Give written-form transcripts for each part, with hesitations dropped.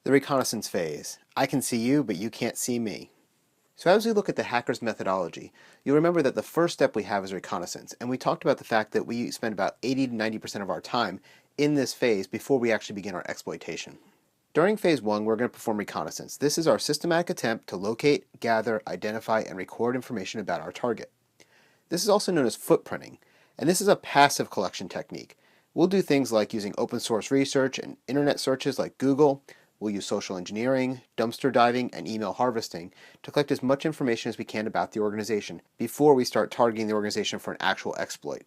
The reconnaissance phase. I can see you, but you can't see me. So as we look at the hacker's methodology, you'll remember that the first step we have is reconnaissance, and we talked about the fact that we spend about 80 to 90% of our time in this phase before we actually begin our exploitation. During phase 1, we're going to perform reconnaissance. This is our systematic attempt to locate, gather, identify, and record information about our target. This is also known as footprinting, and this is a passive collection technique. We'll do things like using open source research and internet searches like Google. We'll use social engineering, dumpster diving, and email harvesting to collect as much information as we can about the organization before we start targeting the organization for an actual exploit.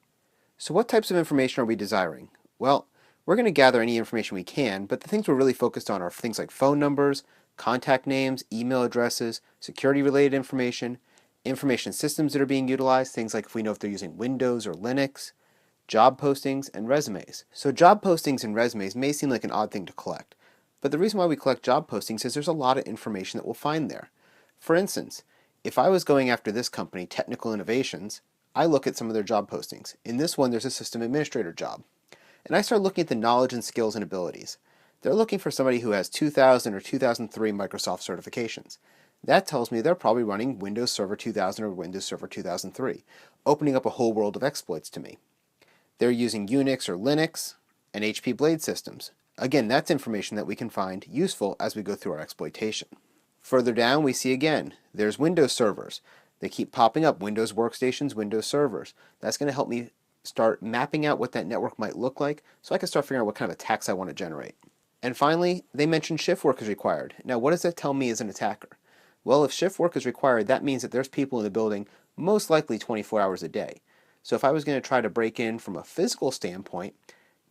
So what types of information are we desiring? Well, we're going to gather any information we can, but the things we're really focused on are things like phone numbers, contact names, email addresses, security-related information systems that are being utilized, things like if we know if they're using Windows or Linux, job postings, and resumes. So job postings and resumes may seem like an odd thing to collect, but the reason why we collect job postings is there's a lot of information that we'll find there. For instance, if I was going after this company, Technical Innovations, I look at some of their job postings. In this one, there's a system administrator job. And I start looking at the knowledge and skills and abilities. They're looking for somebody who has 2000 or 2003 Microsoft certifications. That tells me they're probably running Windows Server 2000 or Windows Server 2003, opening up a whole world of exploits to me. They're using Unix or Linux and HP Blade systems. Again, that's information that we can find useful as we go through our exploitation. Further down, we see again, there's Windows servers. They keep popping up, Windows workstations, Windows servers. That's going to help me start mapping out what that network might look like so I can start figuring out what kind of attacks I want to generate. And finally, they mentioned shift work is required. Now, what does that tell me as an attacker? Well, if shift work is required, that means that there's people in the building most likely 24 hours a day. So if I was going to try to break in from a physical standpoint,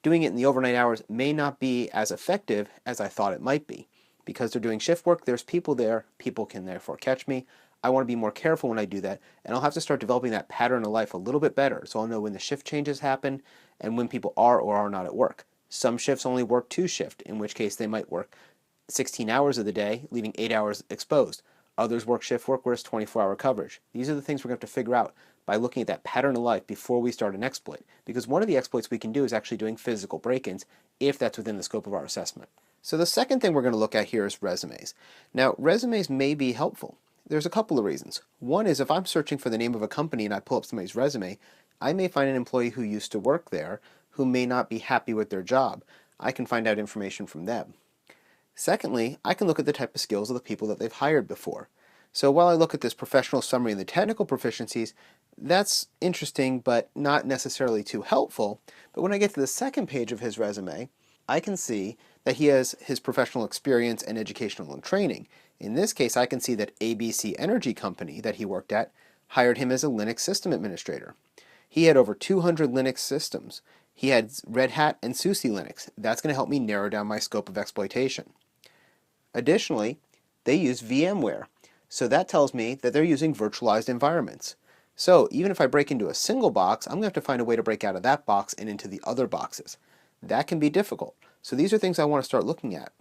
doing it in the overnight hours may not be as effective as I thought it might be. Because they're doing shift work, there's people there, people can therefore catch me. I want to be more careful when I do that, and I'll have to start developing that pattern of life a little bit better so I'll know when the shift changes happen and when people are or are not at work. Some shifts only work 2 shifts, in which case they might work 16 hours of the day, leaving 8 hours exposed. Others work shift work where it's 24-hour coverage. These are the things we're going to have to figure out by looking at that pattern of life before we start an exploit. Because one of the exploits we can do is actually doing physical break-ins if that's within the scope of our assessment. So the second thing we're going to look at here is resumes. Now, resumes may be helpful. There's a couple of reasons. One is if I'm searching for the name of a company and I pull up somebody's resume, I may find an employee who used to work there who may not be happy with their job. I can find out information from them. Secondly, I can look at the type of skills of the people that they've hired before. So while I look at this professional summary and the technical proficiencies, that's interesting but not necessarily too helpful. But when I get to the second page of his resume, I can see that he has his professional experience and educational and training. In this case, I can see that ABC Energy Company that he worked at hired him as a Linux system administrator. He had over 200 Linux systems. He had Red Hat and SUSE Linux. That's going to help me narrow down my scope of exploitation. Additionally, they use VMware. So that tells me that they're using virtualized environments. So even if I break into a single box, I'm going to have to find a way to break out of that box and into the other boxes. That can be difficult. So these are things I want to start looking at.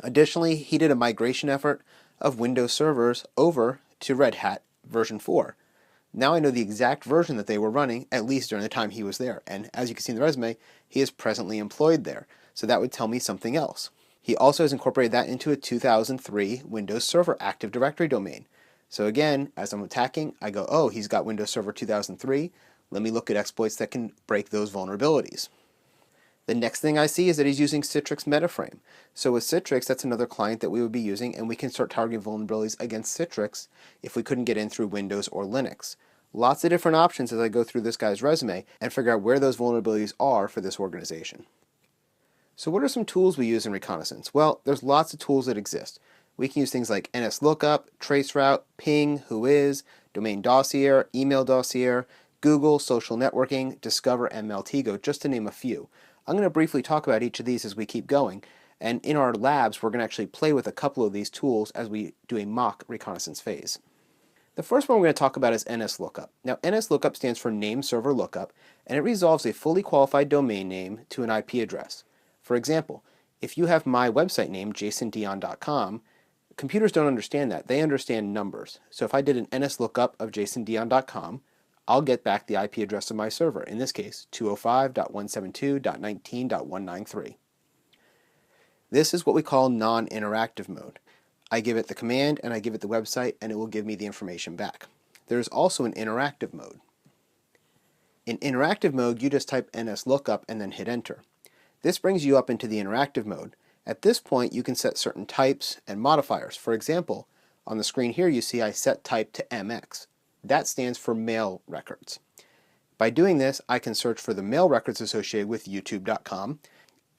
Additionally, he did a migration effort of Windows servers over to Red Hat version 4. Now I know the exact version that they were running, at least during the time he was there. And as you can see in the resume, he is presently employed there. So that would tell me something else. He also has incorporated that into a 2003 Windows Server Active Directory domain. So again, as I'm attacking, I go, oh, he's got Windows Server 2003. Let me look at exploits that can break those vulnerabilities. The next thing I see is that he's using Citrix Metaframe. So with Citrix, that's another client that we would be using, and we can start targeting vulnerabilities against Citrix if we couldn't get in through Windows or Linux. Lots of different options as I go through this guy's resume and figure out where those vulnerabilities are for this organization. So what are some tools we use in reconnaissance? Well, there's lots of tools that exist. We can use things like NSLookup, traceroute, ping, whois, domain dossier, email dossier, Google, social networking, Discover, and Maltego, just to name a few. I'm going to briefly talk about each of these as we keep going, and in our labs we're going to actually play with a couple of these tools as we do a mock reconnaissance phase. The first one we're going to talk about is NSLookup. Now, NSLookup stands for Name Server Lookup, and it resolves a fully qualified domain name to an IP address. For example, if you have my website name, jasondion.com, computers don't understand that. They understand numbers. So if I did an NSLookup of jasondion.com, I'll get back the IP address of my server, in this case 205.172.19.193. This is what we call non-interactive mode. I give it the command and I give it the website and it will give me the information back. There's also an interactive mode. In interactive mode, you just type NSLOOKUP and then hit enter. This brings you up into the interactive mode. At this point, you can set certain types and modifiers. For example, on the screen here you see I set type to MX. That stands for mail records. By doing this, I can search for the mail records associated with youtube.com.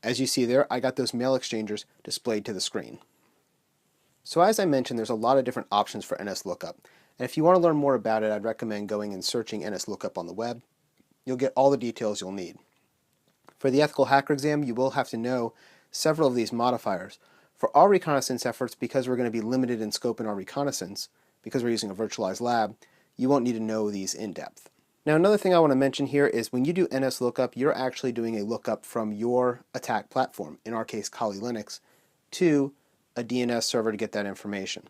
As you see there, I got those mail exchangers displayed to the screen. So as I mentioned, there's a lot of different options for NSLOOKUP. And if you want to learn more about it, I'd recommend going and searching NSLOOKUP on the web. You'll get all the details you'll need. For the ethical hacker exam, you will have to know several of these modifiers. For our reconnaissance efforts, because we're going to be limited in scope in our reconnaissance, because we're using a virtualized lab, you won't need to know these in depth. Now another thing I want to mention here is when you do NSLOOKUP, you're actually doing a lookup from your attack platform, in our case Kali Linux, to a DNS server to get that information.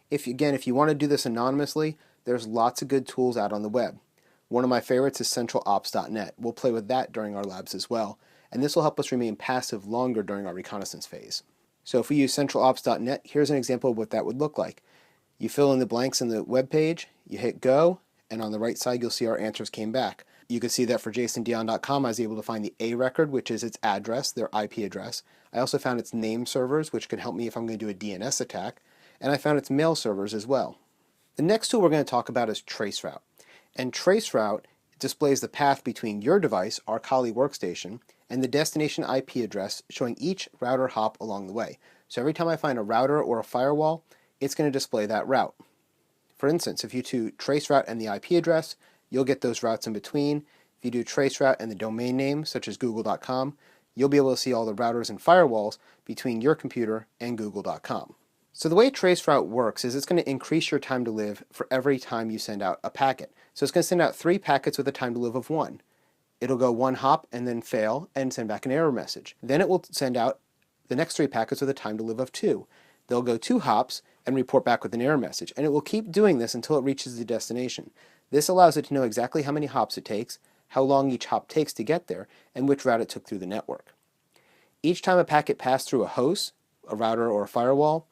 If you want to do this anonymously, there's lots of good tools out on the web. One of my favorites is centralops.net. We'll play with that during our labs as well, and this will help us remain passive longer during our reconnaissance phase. So if we use centralops.net, here's an example of what that would look like. You fill in the blanks in the web page, you hit go, and on the right side you'll see our answers came back. You can see that for jasondion.com I was able to find the A record, which is its address, their IP address. I also found its name servers, which can help me if I'm going to do a DNS attack, and I found its mail servers as well. The next tool we're going to talk about is traceroute. And traceroute displays the path between your device, our Kali workstation, and the destination IP address, showing each router hop along the way. So every time I find a router or a firewall, it's going to display that route. For instance, if you do traceroute and the IP address, you'll get those routes in between. If you do traceroute and the domain name, such as google.com, you'll be able to see all the routers and firewalls between your computer and google.com. So the way traceroute works is it's going to increase your time to live for every time you send out a packet. So it's going to send out 3 packets with a time to live of 1. It'll go 1 hop and then fail and send back an error message. Then it will send out the next 3 packets with a time to live of 2. They'll go 2 hops and report back with an error message. And it will keep doing this until it reaches the destination. This allows it to know exactly how many hops it takes, how long each hop takes to get there, and which route it took through the network. Each time a packet passed through a host, a router, or a firewall,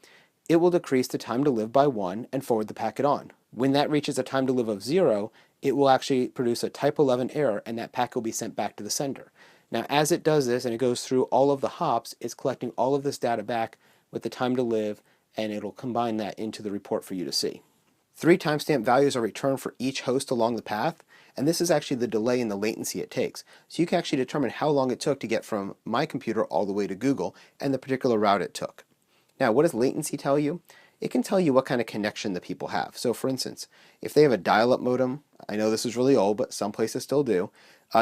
it will decrease the time to live by 1 and forward the packet on. When that reaches a time to live of 0, it will actually produce a type 11 error and that packet will be sent back to the sender. Now as it does this and it goes through all of the hops, it's collecting all of this data back with the time to live, and it'll combine that into the report for you to see. 3 timestamp values are returned for each host along the path, and this is actually the delay and the latency it takes. So you can actually determine how long it took to get from my computer all the way to Google and the particular route it took. Now, what does latency tell you? It can tell you what kind of connection the people have. So for instance, if they have a dial-up modem, I know this is really old, but some places still do,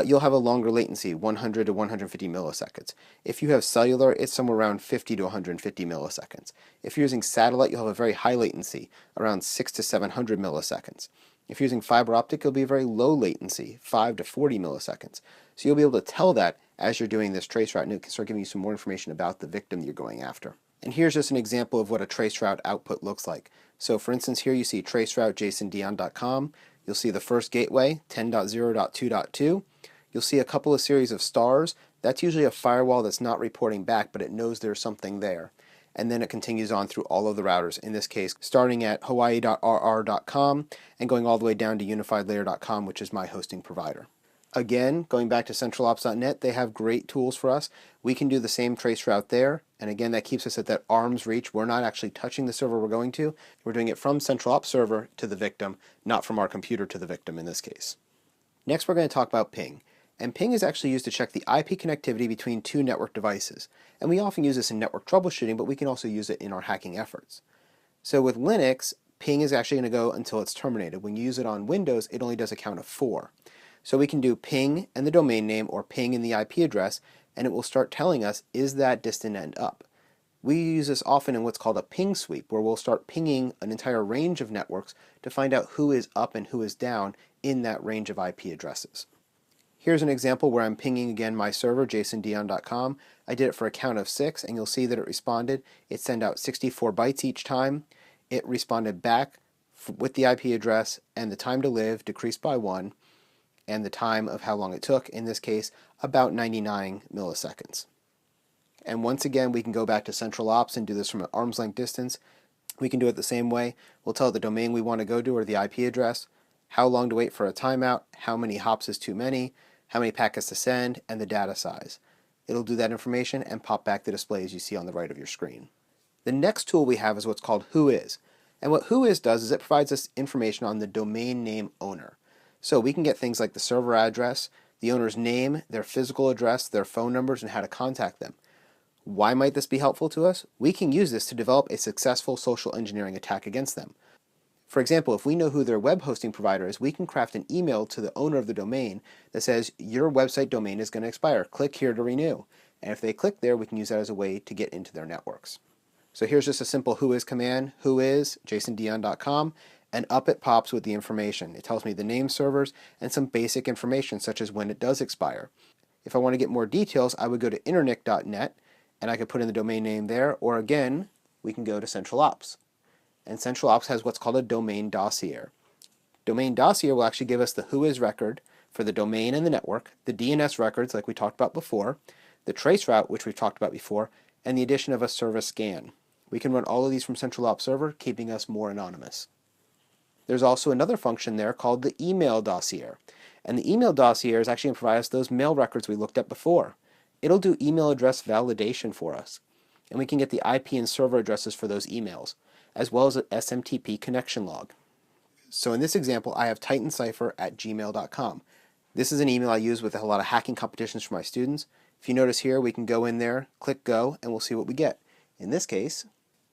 you'll have a longer latency, 100 to 150 milliseconds. If you have cellular, it's somewhere around 50 to 150 milliseconds. If you're using satellite, you'll have a very high latency, around 600 to 700 milliseconds. If you're using fiber optic, it'll be a very low latency, 5 to 40 milliseconds. So you'll be able to tell that as you're doing this traceroute, and it can start giving you some more information about the victim you're going after. And here's just an example of what a traceroute output looks like. So for instance, here you see traceroute jasondion.com. You'll see the first gateway, 10.0.2.2. You'll see a couple of series of stars. That's usually a firewall that's not reporting back, but it knows there's something there. And then it continues on through all of the routers, in this case starting at hawaii.rr.com and going all the way down to unifiedlayer.com, which is my hosting provider. Again, going back to centralops.net, they have great tools for us. We can do the same traceroute there, and again that keeps us at that arm's reach. We're not actually touching the server we're going to. We're doing it from centralops server to the victim, not from our computer to the victim in this case. Next we're going to talk about ping. And ping is actually used to check the IP connectivity between 2 network devices. And we often use this in network troubleshooting, but we can also use it in our hacking efforts. So with Linux, ping is actually going to go until it's terminated. When you use it on Windows, it only does a count of 4. So we can do ping and the domain name or ping and the IP address, and it will start telling us, is that distant end up? We use this often in what's called a ping sweep, where we'll start pinging an entire range of networks to find out who is up and who is down in that range of IP addresses. Here's an example where I'm pinging again my server, jasondion.com. I did it for a count of 6, and you'll see that it responded. It sent out 64 bytes each time. It responded back with the IP address, and the time to live decreased by 1, and the time of how long it took, in this case, about 99 milliseconds. And once again, we can go back to central ops and do this from an arm's length distance. We can do it the same way. We'll tell it the domain we want to go to or the IP address, how long to wait for a timeout, how many hops is too many, how many packets to send, and the data size. It'll do that information and pop back the displays you see on the right of your screen. The next tool we have is what's called Whois. And what Whois does is it provides us information on the domain name owner. So we can get things like the server address, the owner's name, their physical address, their phone numbers, and how to contact them. Why might this be helpful to us? We can use this to develop a successful social engineering attack against them. For example, if we know who their web hosting provider is, we can craft an email to the owner of the domain that says, your website domain is going to expire. Click here to renew. And if they click there, we can use that as a way to get into their networks. So here's just a simple whois command, whois, jasondion.com, and up it pops with the information. It tells me the name servers and some basic information such as when it does expire. If I want to get more details, I would go to internic.net and I could put in the domain name there, or again, we can go to Central Ops. And Central Ops has what's called a domain dossier. Domain dossier will actually give us the whois record for the domain and the network, the DNS records like we talked about before, the trace route which we've talked about before, and the addition of a service scan. We can run all of these from Central Ops server, keeping us more anonymous. There's also another function there called the email dossier. And the email dossier is actually going to provide us those mail records we looked at before. It'll do email address validation for us. And we can get the IP and server addresses for those emails, as well as an SMTP connection log. So in this example, I have titancipher@gmail.com. This is an email I use with a lot of hacking competitions for my students. If you notice here, we can go in there, click go, and we'll see what we get. In this case,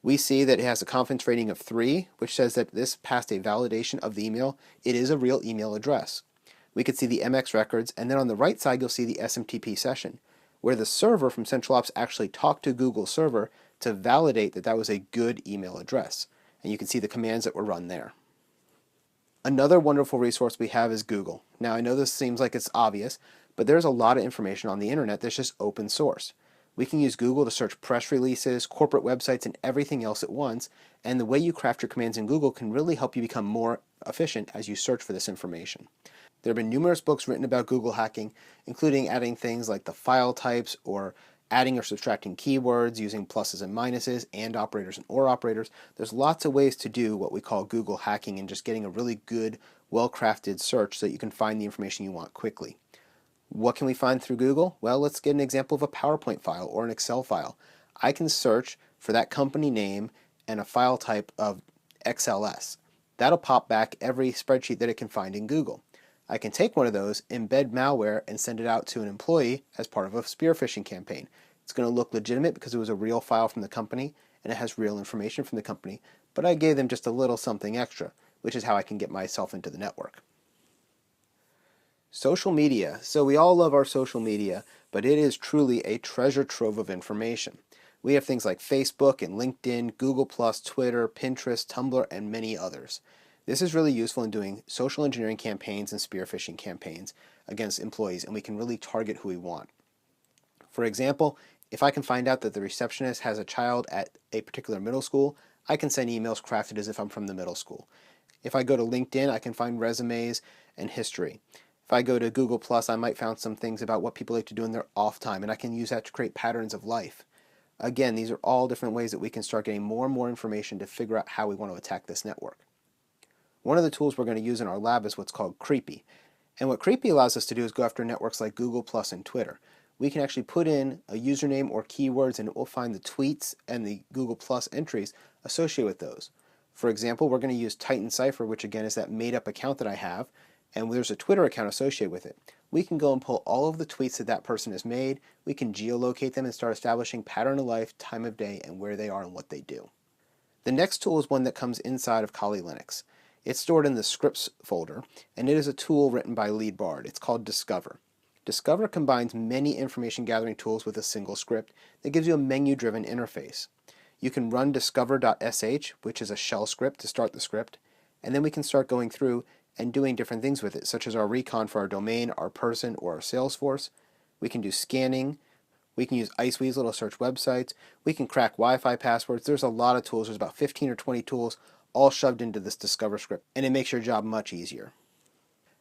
we see that it has a confidence rating of 3, which says that this passed a validation of the email. It is a real email address. We could see the MX records, and then on the right side, you'll see the SMTP session, where the server from Central Ops actually talked to Google server to validate that that was a good email address. And you can see the commands that were run there. Another wonderful resource we have is Google. Now I know this seems like it's obvious, but there's a lot of information on the internet that's just open source. We can use Google to search press releases, corporate websites, and everything else at once, and the way you craft your commands in Google can really help you become more efficient as you search for this information. There have been numerous books written about Google hacking, including adding things like the file types or adding or subtracting keywords, using pluses and minuses, and operators and or operators. There's lots of ways to do what we call Google hacking and just getting a really good, well-crafted search so that you can find the information you want quickly. What can we find through Google? Well, let's get an example of a PowerPoint file or an Excel file. I can search for that company name and a file type of XLS. That'll pop back every spreadsheet that it can find in Google. I can take one of those, embed malware, and send it out to an employee as part of a spear phishing campaign. It's going to look legitimate because it was a real file from the company and it has real information from the company, but I gave them just a little something extra, which is how I can get myself into the network. Social media. So we all love our social media, but it is truly a treasure trove of information. We have things like Facebook and LinkedIn, Google+, Twitter, Pinterest, Tumblr, and many others. This is really useful in doing social engineering campaigns and spear phishing campaigns against employees, and we can really target who we want. For example, if I can find out that the receptionist has a child at a particular middle school, I can send emails crafted as if I'm from the middle school. If I go to LinkedIn, I can find resumes and history. If I go to Google+, I might find some things about what people like to do in their off time, and I can use that to create patterns of life. Again, these are all different ways that we can start getting more and more information to figure out how we want to attack this network. One of the tools we're going to use in our lab is what's called Creepy. And what Creepy allows us to do is go after networks like Google+ and Twitter. We can actually put in a username or keywords and it will find the tweets and the Google+ entries associated with those. For example, we're going to use Titan Cipher, which again is that made-up account that I have, and there's a Twitter account associated with it. We can go and pull all of the tweets that that person has made, we can geolocate them and start establishing pattern of life, time of day, and where they are and what they do. The next tool is one that comes inside of Kali Linux. It's stored in the scripts folder, and it is a tool written by LeadBard. It's called Discover. Discover combines many information gathering tools with a single script that gives you a menu-driven interface. You can run discover.sh, which is a shell script to start the script, and then we can start going through and doing different things with it, such as our recon for our domain, our person, or our Salesforce. We can do scanning. We can use Iceweasel to search websites. We can crack Wi-Fi passwords. There's a lot of tools. There's about 15 or 20 tools all shoved into this Discover script, and it makes your job much easier.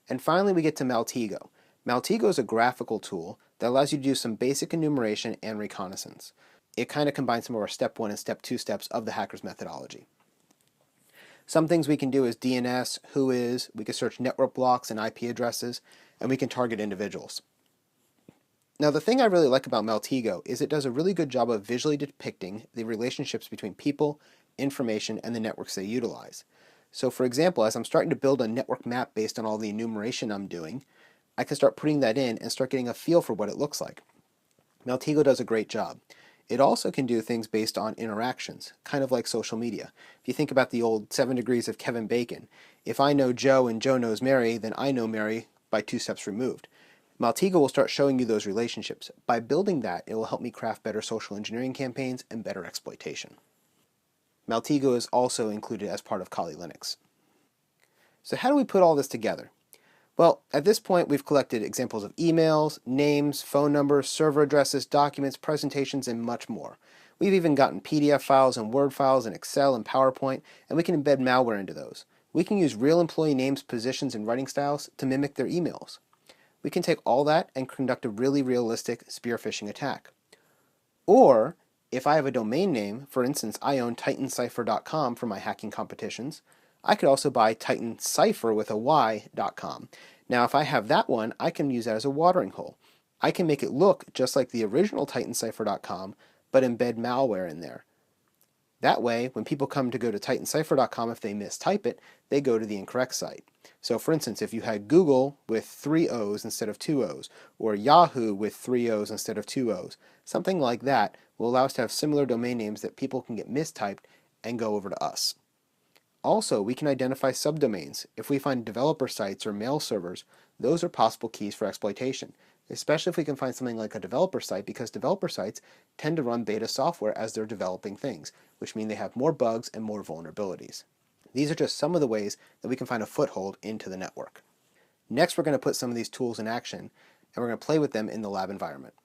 And finally, we get to Maltego. Maltego is a graphical tool that allows you to do some basic enumeration and reconnaissance. It kind of combines some of our step 1 and step 2 steps of the hacker's methodology. Some things we can do is DNS, whois, we can search network blocks and IP addresses, and we can target individuals. Now the thing I really like about Maltego is it does a really good job of visually depicting the relationships between people, information, and the networks they utilize. So for example, as I'm starting to build a network map based on all the enumeration I'm doing, I can start putting that in and start getting a feel for what it looks like. Maltego does a great job. It also can do things based on interactions, kind of like social media. If you think about the old 7 degrees of Kevin Bacon, if I know Joe and Joe knows Mary, then I know Mary by 2 steps removed. Maltego will start showing you those relationships. By building that, it will help me craft better social engineering campaigns and better exploitation. Maltego is also included as part of Kali Linux. So how do we put all this together? Well, at this point we've collected examples of emails, names, phone numbers, server addresses, documents, presentations, and much more. We've even gotten PDF files and Word files and Excel and PowerPoint, and we can embed malware into those. We can use real employee names, positions, and writing styles to mimic their emails. We can take all that and conduct a really realistic spear phishing attack. Or, if I have a domain name, for instance, I own titancipher.com for my hacking competitions, I could also buy titancipher with a y.com. Now if I have that one, I can use that as a watering hole. I can make it look just like the original titancipher.com, but embed malware in there. That way, when people come to go to titancipher.com, if they mistype it, they go to the incorrect site. So for instance, if you had Google with 3 O's instead of 2 O's, or Yahoo with 3 O's instead of 2 O's, something like that will allow us to have similar domain names that people can get mistyped and go over to us. Also, we can identify subdomains. If we find developer sites or mail servers, those are possible keys for exploitation, especially if we can find something like a developer site, because developer sites tend to run beta software as they're developing things, which mean they have more bugs and more vulnerabilities. These are just some of the ways that we can find a foothold into the network. Next, we're going to put some of these tools in action, and we're going to play with them in the lab environment.